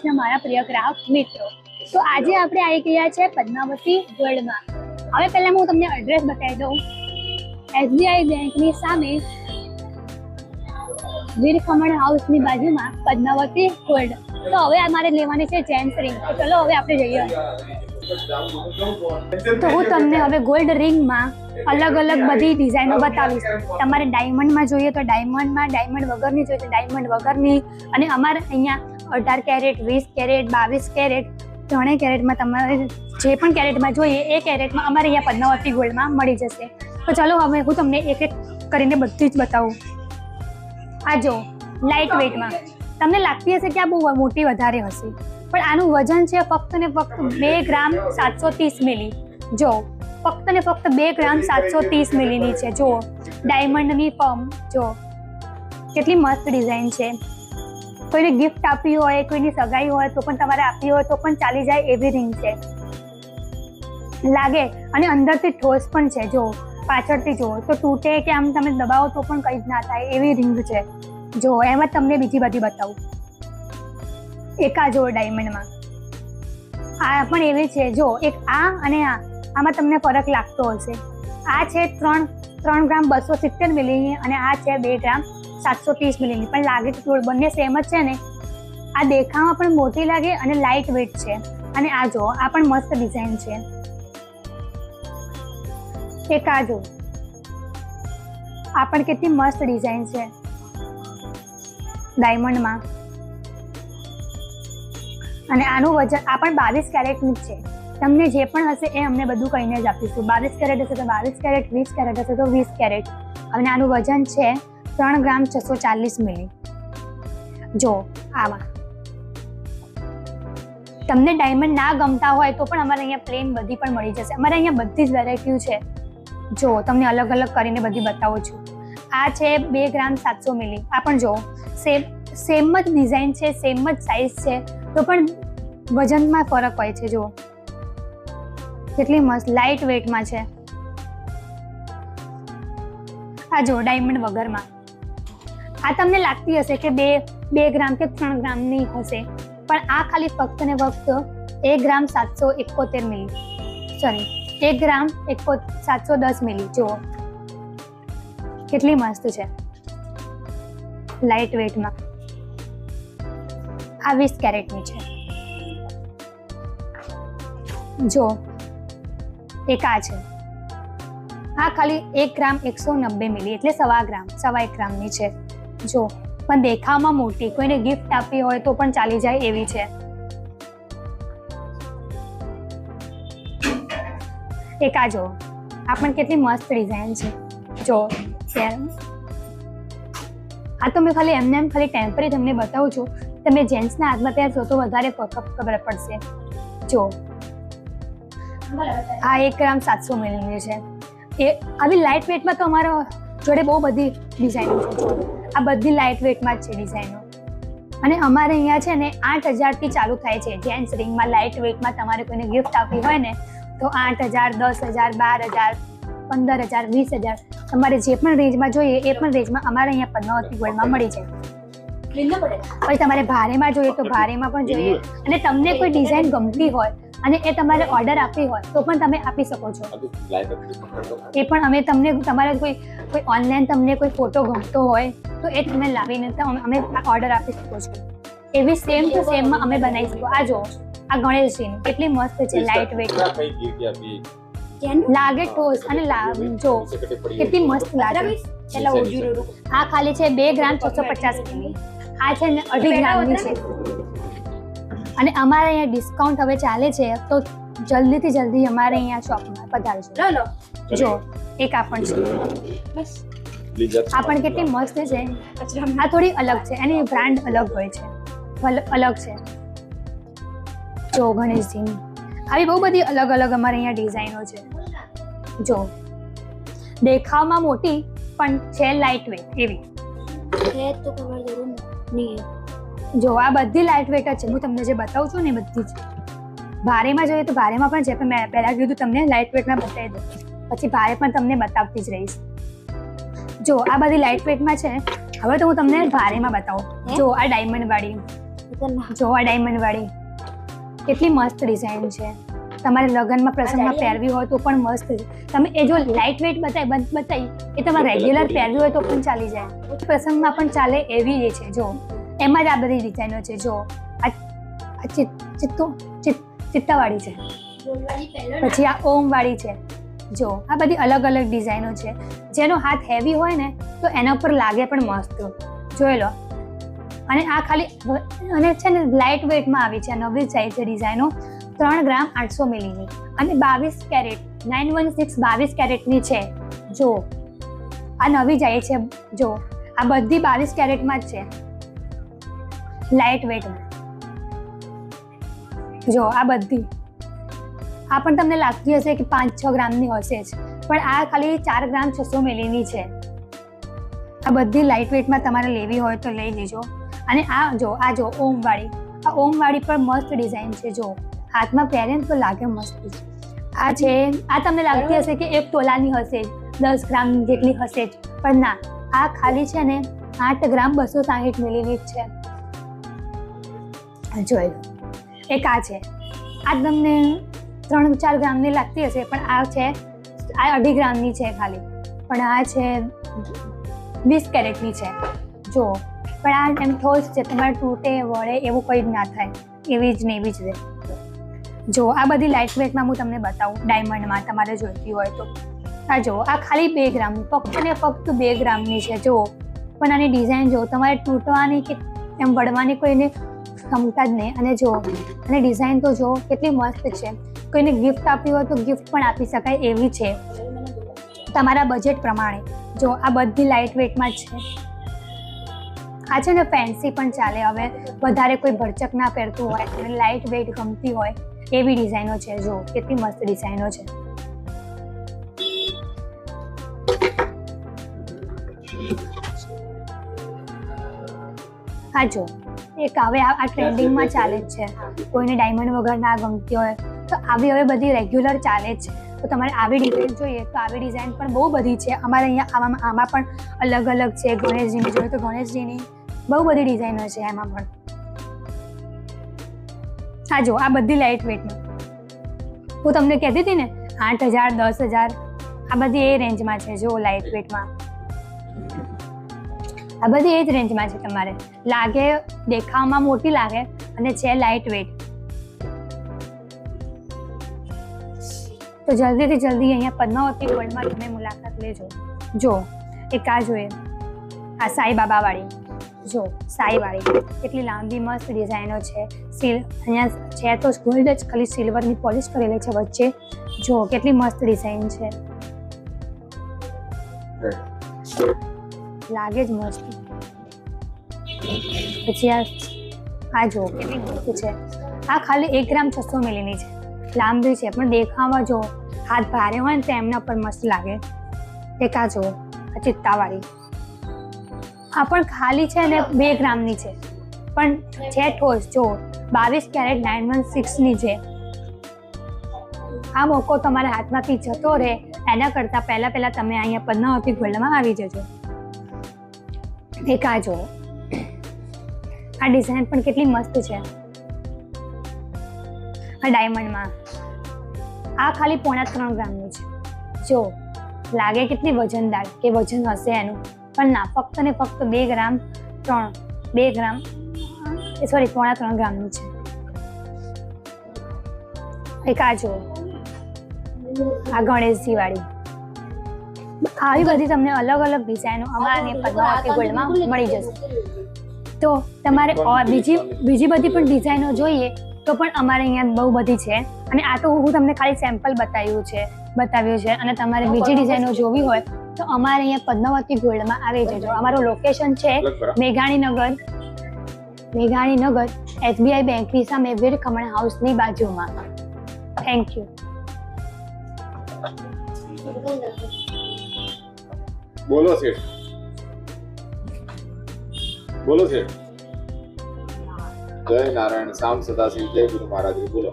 કૃષ્ણ મારા પ્રિય ગ્રાહક મિત્રો. તો આજે આપણે આવી ગયા છે પદ્માવતી ગોલ્ડમાં. હવે પહેલા હું તમને એડ્રેસ બતાવી દઉં. SBI બેંકની સામે વીર ખમણ હાઉસની બાજુમાં પદ્માવતી ગોલ્ડ. તો હવે અમારે લેવાની છે જેન્ટ્સ રિંગ. તો ચલો હવે આપણે જઈએ. તો હું તમને હવે ગોલ્ડ રિંગમાં અલગ અલગ બધી ડિઝાઇનો બતાવીશ. તમારે ડાયમંડમાં જોઈએ તો ડાયમંડમાં, ડાયમંડ વગરની જોઈએ તો ડાયમંડ વગરની, અને અમારે અહીંયા 18 કેરેટ, 20 કેરેટ, 22 કેરેટ, 3 કેરેટમાં તમારે જે પણ કેરેટમાં જોઈએ એ કેરેટમાં અમારે અહીંયા પદ્માવતી ગોલ્ડમાં મળી જશે. તો ચાલો હવે હું તમને એક એક કરીને બધી જ બતાવું. આ જો લાઇટ વેઇટમાં તમને લાગતી હશે કે આ બહુ મોટી વધારે હશે, પણ આનું વજન છે ફક્ત ને ફક્ત 2 ગ્રામ 730 મિલી. જો ફક્ત ને ફક્ત 2 ગ્રામ 730 મિલીની છે. જો ડાયમંડની ફર્મ, જો કેટલી મસ્ત ડિઝાઇન છે. કોઈને ગિફ્ટ આપવી હોય, કોઈની સગાઈ હોય તો પણ તમારે આપવી હોય તો પણ ચાલી જાય એવી રિંગ છે. લાગે અને અંદરથી ઠોસ પણ છે. જો પાછળથી જુઓ તો તૂટે કે આમ તમે દબાવો તો પણ કંઈ જ ના થાય એવી રિંગ છે. જો એમાં તમને બીજી બધી બતાવું. એકા જો ડાયમંડમાં આ પણ એવી છે. જો એક આ અને આમાં તમને ફરક લાગતો હશે. આ છે 3 ગ્રામ 270 મિલીની અને આ છે 2 ગ્રામ 730 મિલીની. પણ લાગે તો બંને સેમ જ છે ને. આ દેખાવામાં પણ મોટી લાગે અને લાઇટ વેઇટ છે. અને આ જો આ પણ મસ્ત ડિઝાઇન છે. એક આ જો આ પણ કેટલી મસ્ત ડિઝાઇન છે ડાયમંડમાં. અને આનું વજન આ પણ 22 કેરેટનું જ છે. તમને જે પણ હશે એ અમને બધું કહીને જ આપીશું. 22 કેરેટ હશે તો 22 કેરેટ, 20 કેરેટ હશે તો 20 કેરેટ. અને આનું વજન છે 3 ગ્રામ 640 મિલી. જો આમાં તમને ડાયમંડ ના ગમતા હોય તો પણ અમારે અહીંયા પ્લેન બધી પણ મળી જશે. અમારે અહીંયા બધી જ વેરાયટીઓ છે. જો તમને અલગ અલગ કરીને બધી બતાવું છું. આ છે 2 ગ્રામ 700 મિલી. આ પણ જો સેમ જ ડિઝાઇન છે, સેમ જ સાઇઝ છે, તો પણ વજનમાં ફરક હોય છે. જો કેટલી મસ્ત લાઇટ વેઇટમાં છે. આ જો ડાયમંડ વગરમાં. આ તમને લાગતી હશે કે 2 ગ્રામ કે 3 ગ્રામની હશે, પણ આ ખાલી ફક્ત ને ફક્ત 1 ગ્રામ 771 મિલી, સોરી 1 ગ્રામ 710 મિલી. જુઓ કેટલી મસ્ત છે લાઇટ વેઇટમાં. આ 20 કેરેટની છે. જો એક આ છે. આ ખાલી 1 ગ્રામ 190 મિલી એટલે 1.25 ગ્રામની છે. જો પણ દેખાવમાં મોટી, કોઈને ગિફ્ટ આપવી હોય તો પણ ચાલી જાય એવી છે. એક આ જો આ પણ કેટલી મસ્ત ડિઝાઇન છે. જો આ તો મેં ખાલી એમને ખાલી ટેમ્પરરી તમને બતાવું છું. તમે જેન્ટ્સના હાથમાં પહેરશો તો વધારે ખબર પડશે. જો આ 1 ગ્રામ 700 મિલીની છે. એ આવી લાઇટ વેઇટમાં તો અમારા જોડે બહુ બધી ડિઝાઇનો છે. આ બધી લાઇટ વેઇટમાં જ છે ડિઝાઇનો. અને અમારે અહીંયા છે ને 8,000થી ચાલુ થાય છે જેન્ટ્સ રિંગમાં. લાઇટ વેઇટમાં તમારે કોઈને ગિફ્ટ આપવી હોય ને તો 8,000, 10,000, 12,000, 15,000, 20,000 તમારે જે પણ રેન્જમાં જોઈએ એ પણ રેન્જમાં અમારે અહીંયા પદ્માવતી ગોલ્ડમાં મળી જાય. પછી તમારે ભારેમાં જોઈએ તો ભારેમાં પણ જોઈએ. અને તમને કોઈ ડિઝાઇન ગમતી હોય અને એ તમારે ઓર્ડર આપવી હોય તો પણ તમે આપી શકો છો. એ પણ અમે તમને તમારે કોઈ ઓનલાઈન તમને કોઈ ફોટો ગમતો હોય તો એ તમે લાવીને અમે ઓર્ડર આપી શકો છો. એવી સેમ ટુ સેમમાં અમે બનાવી શકો. આ જો આ ગણેશજીની કેટલી મસ્ત છે લાઇટ વેઇટ. લાગે ઠોસ અને જો કેટલી મસ્ત લાગે. આ ખાલી છે 2 ગ્રામ 650 મિલી. આ છે ને 2.5 ગ્રામની છે. અને અમારે અહીંયા ડિસ્કાઉન્ટ હવે ચાલે છે તો જલ્દીથી જલ્દી અમારે અહીંયા શોપમાં પધારજો. જો એક આ પણ છે. આ પણ કેટલી મસ્ત છે. આ થોડી અલગ છે, એની બ્રાન્ડ અલગ હોય છે, અલગ છે. જો ગણેશજીની આવી બહુ બધી અલગ અલગ અમારે અહીંયા ડિઝાઇનો છે. જો દેખાવમાં મોટી પણ છે લાઇટ વેઇટ એવી. જો આ બધી લાઇટ વેઇટ જ છે. હું તમને જે બતાવું છું ને બધી જ. ભારેમાં જોઈએ તો ભારેમાં પણ છે, પણ મેં પહેલાં કીધું તમને લાઇટ વેઇટમાં બતાવી દઉં, પછી ભારે પણ તમને બતાવતી જ રહીશ. જો આ બધી લાઇટ વેઇટમાં છે. હવે તો હું તમને ભારેમાં બતાવું. જો આ ડાયમંડ વાળી જો આ ડાયમંડ વાળી કેટલી મસ્ત ડિઝાઇન છે, તમારે લગ્નમાં પ્રસંગમાં પહેરવી હોય તો પણ મસ્ત છે. તમે એ જો લાઇટ વેઇટ બતાવી એ તમારે રેગ્યુલર પહેરવી હોય તો પણ ચાલી જાય, પ્રસંગમાં પણ ચાલે એવી એ છે. જો એમાં જ આ બધી ડિઝાઇનો છે. જો આ ચિત્તાવાળી છે, પછી આ ઓમ વાળી છે. જો આ બધી અલગ અલગ ડિઝાઇનો છે. જેનો હાથ હેવી હોય ને તો એના ઉપર લાગે પણ મસ્ત, જોઈ લો. અને આ ખાલી અને છે ને લાઇટ વેઇટમાં આવી છે. નવી જાય છે ડિઝાઇનો 3 ગ્રામ 800 મિલીની અને 22 કેરેટ 916 22 કેરેટની છે. જો આ નવી જાય છે. જો આ બધી 22 કેરેટમાં જ છે, લાઇટ વેઇટમાં. જો આ બધી આ પણ તમને લાગતી હશે કે 5-6 ગ્રામની હશે જ, પણ આ ખાલી 4 ગ્રામ 600 મિલીની છે. આ બધી લાઇટ વેઇટમાં તમારે લેવી હોય તો લઈ લેજો. અને આ જો ઓમ વાળી, આ ઓમ વાળી પણ મસ્ત ડિઝાઇન છે. જો હાથમાં પહેરે ને તો લાગે મસ્ત. આ છે, આ તમને લાગતી હશે કે 1 તોલાની હશે જ, 10 ગ્રામ જેટલી હશે જ, પણ ના, આ ખાલી છે ને 8 ગ્રામ 260 મિલીની જ છે. જોઈ લો. એક આ છે, આ તમને 3-4 ગ્રામની લાગતી હશે, પણ આ છે આ 2.5 ગ્રામની છે ખાલી, પણ આ છે 20 કેરેટની છે. જો પણ આ એમ ઠોસ છે, તમારે તૂટે વળે એવું કંઈ જ ના થાય, એવી જ ને એવી જ રહે. જો આ બધી લાઇટ વેઇટમાં હું તમને બતાવું, ડાયમંડમાં તમારે જોઈતી હોય તો. આ જો આ ખાલી 2 ગ્રામની, ફક્ત ને ફક્ત 2 ગ્રામની છે. જો પણ આની ડિઝાઇન જો તમારે તૂટવાની કે એમ વળવાની કોઈને ક્ષમતા જ નહીં. અને જો અને ડિઝાઇન તો જો કેટલી મસ્ત છે. કોઈને ગિફ્ટ આપવી હોય તો ગિફ્ટ પણ આપી શકાય એવી છે, તમારા બજેટ પ્રમાણે. જો આ બધી લાઇટ વેઇટમાં જ છે. આ છે ને ફેન્સી પણ ચાલે, હવે વધારે કોઈ ભરચક ના પહેરતું હોય અને લાઇટ વેઇટ ગમતી હોય એવી ડિઝાઇનો છે. જો કેટલી મસ્ત ડિઝાઇનો છે. હા જો એક હવે આ ટ્રેન્ડિંગમાં ચાલે જ છે. કોઈને ડાયમંડ વગર ના ગમતી હોય તો આવી હવે બધી રેગ્યુલર ચાલે જ છે. તો તમારે આવી ડિઝાઇન જોઈએ તો આવી ડિઝાઇન પણ બહુ બધી છે. અમારે અહીંયા આમાં પણ અલગ અલગ છે. ગણેશજીની જોઈએ તો ગણેશજીની બહુ બધી ડિઝાઇનો છે એમાં પણ. હા જો આ બધી લાઇટ વેઇટમાં હું તમને કહેતી હતી ને 8,000 10,000 આ બધી એ રેન્જમાં છે. જો લાઇટ વેઇટમાં આ બધી એ જ રેન્જમાં છે. તમારે લાગે દેખાવમાં મોટી લાગે અને છે લાઇટ વેઇટ. તો જલ્દીથી જલ્દી અહીંયા પદ્માવતી ગોલ્ડમાં તમે મુલાકાત લેજો. જો એક આ જોઈએ, આ સાંઈબાબા વાળી. જો સાંઈવાળી કેટલી લાંબી મસ્ત ડિઝાઇનો છે. અહીંયા છે તો ગોલ્ડ જ, ખાલી સિલ્વરની પોલિશ કરેલી છે વચ્ચે. જો કેટલી મસ્ત ડિઝાઇન છે, લાગે જ મસ્ત. પછી આ જો કેટલી મસ્ત છે. આ ખાલી 1 ગ્રામ 600 મિલીની છે. લાંબી છે પણ દેખાવામાં જો હાથ ભારે હોય ને તો એમના પર મસ્ત લાગે. એક આ જો આ ચિત્તાવાળી, આ પણ ખાલી છે ને 2 ગ્રામની છે, પણ છે ઠોસ. જો 22 કેરેટ 916ની છે. આ મોકો તમારા હાથમાંથી જતો રહે એના કરતાં પહેલાં તમે અહીંયા પદ્માવતી ગોલ્ડમાં આવી જજો. એક આ જો આ ડિઝાઇન પણ કેટલી મસ્ત છે. આ ડાયમંડમાં આ ખાલી 3.5 ગ્રામની છે. જો લાગે કેટલી વજનદાર કે વજન હશે એનું, પણ ના, ફક્ત ને ફક્ત 2 ગ્રામ 3.5 ગ્રામની છે. એક આ જો આ ગણેશજી વાળી. આવી બધી તમને અલગ અલગ ડિઝાઇનો અમારા પદ્માવતી ગોલ્ડમાં મળી જશે. તો તમારે બીજી બધી પણ ડિઝાઇનો જોઈએ તો પણ અમારે અહીંયા બહુ બધી છે. અને આ તો હું તમને ખાલી સેમ્પલ બતાવ્યું છે. અને તમારે બીજી ડિઝાઇનો જોવી હોય તો અમારે અહીંયા પદ્માવતી ગોલ્ડમાં આવી જજો. અમારું લોકેશન છે મેઘાણીનગર SBI બેંકની સામે વીર ખમણ હાઉસની બાજુમાં. Thank you. બોલો શેઠ, બોલો શેઠ. જય નારાયણ, શામ સદાશિવ, જય ગુરુ મહારાજ. બોલો.